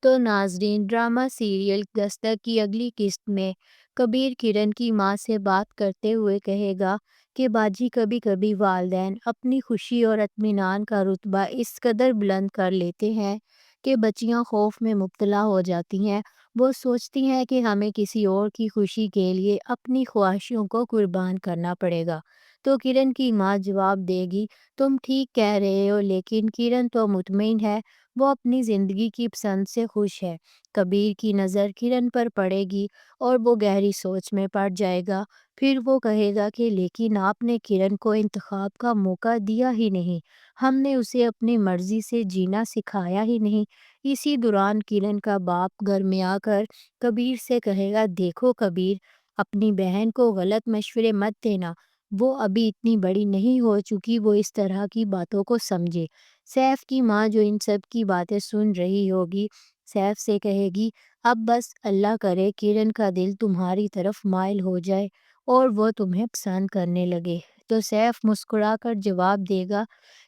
تو ناظرین، drama serial دستک کی اگلی قسط میں کبیر کرن کی ماں سے بات کرتے ہوئے کہے گا کہ باجی کبھی کبھی والدین اپنی خوشی اور اطمینان کا رتبہ اس قدر بلند کر لیتے ہیں کہ بچیاں خوف میں مبتلا ہو جاتی ہیں۔ وہ سوچتی ہیں کہ ہمیں کسی اور کی خوشی کے لیے اپنی خواہشوں کو قربان کرنا پڑے گا۔ تو کرن کی ماں جواب دے گی، تم ٹھیک کہہ رہے ہو، لیکن کرن تو مطمئن ہے، وہ اپنی زندگی کی پسند سے خوش ہے۔ کبیر کی نظر کرن پر پڑے گی اور وہ گہری سوچ میں پڑ جائے گا۔ پھر وہ کہے گا کہ لیکن آپ نے کرن کو انتخاب کا موقع دیا ہی نہیں، ہم نے اسے اپنی مرضی سے جینا سکھایا ہی نہیں۔ اسی دوران کرن کا باپ گھر میں آ کر کبیر سے کہے گا، دیکھو کبیر، اپنی بہن کو غلط مشورے مت دینا، وہ ابھی اتنی بڑی نہیں ہو چکی وہ اس طرح کی باتوں کو سمجھے۔ سیف کی ماں جو ان سب کی باتیں سن رہی ہوگی، سیف سے کہے گی، اب بس اللہ کرے کرن کا دل تمہاری طرف مائل ہو جائے اور وہ تمہیں پسند کرنے لگے۔ تو سیف مسکرا کر جواب دے گا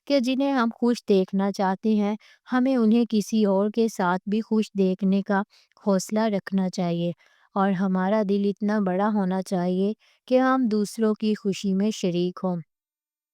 کہ جنہیں ہم خوش دیکھنا چاہتے ہیں، ہمیں انہیں کسی اور کے ساتھ بھی خوش دیکھنے کا حوصلہ رکھنا چاہیے، اور ہمارا دل اتنا بڑا ہونا چاہیے کہ ہم دوسروں کی خوشی میں شریک ہوں۔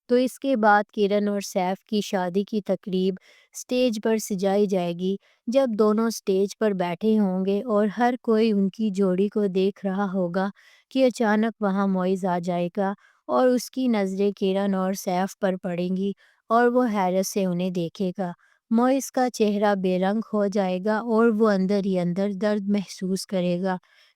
تو اس کے بعد کرن اور سیف کی شادی کی تقریب سٹیج پر سجائی جائے گی۔ جب دونوں سٹیج پر بیٹھے ہوں گے اور ہر کوئی ان کی جوڑی کو دیکھ رہا ہوگا کہ اچانک وہاں معز آ جائے گا اور اس کی نظریں کرن اور سیف پر پڑیں گی اور وہ حیرت سے انہیں دیکھے گا۔ معز کا چہرہ بے رنگ ہو جائے گا اور وہ اندر ہی اندر درد محسوس کرے گا۔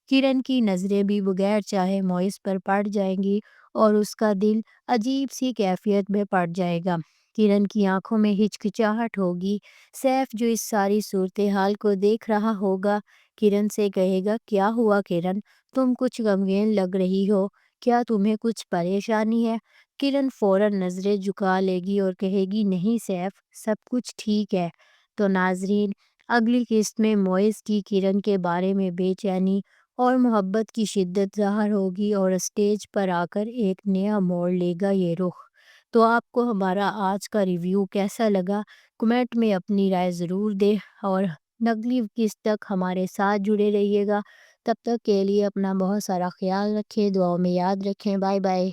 کرن کی نظریں بھی بغیر چاہے معز پر پڑ جائیں گی اور اس کا دل عجیب سی کیفیت میں پڑ جائے گا۔ کرن کی آنکھوں میں ہچکچاہٹ ہوگی۔ سیف جو اس ساری صورتحال کو دیکھ رہا ہوگا، کرن سے کہے گا، کیا ہوا کرن، تم کچھ غمگین لگ رہی ہو، کیا تمہیں کچھ پریشانی ہے؟ کرن فوراً نظریں جھکا لے گی اور کہے گی، نہیں سیف، سب کچھ ٹھیک ہے۔ تو ناظرین، اگلی قسط میں معز کی کرن کے بارے میں بے چینی اور محبت کی شدت ظاہر ہوگی اور اسٹیج پر آ کر ایک نیا موڑ لے گا یہ رخ۔ تو آپ کو ہمارا آج کا ریویو کیسا لگا؟ کمنٹ میں اپنی رائے ضرور دیں اور اگلی قسط تک ہمارے ساتھ جڑے رہیے گا۔ تب تک کے لیے اپنا بہت سارا خیال رکھیں، دعاؤں میں یاد رکھیں۔ Bye bye.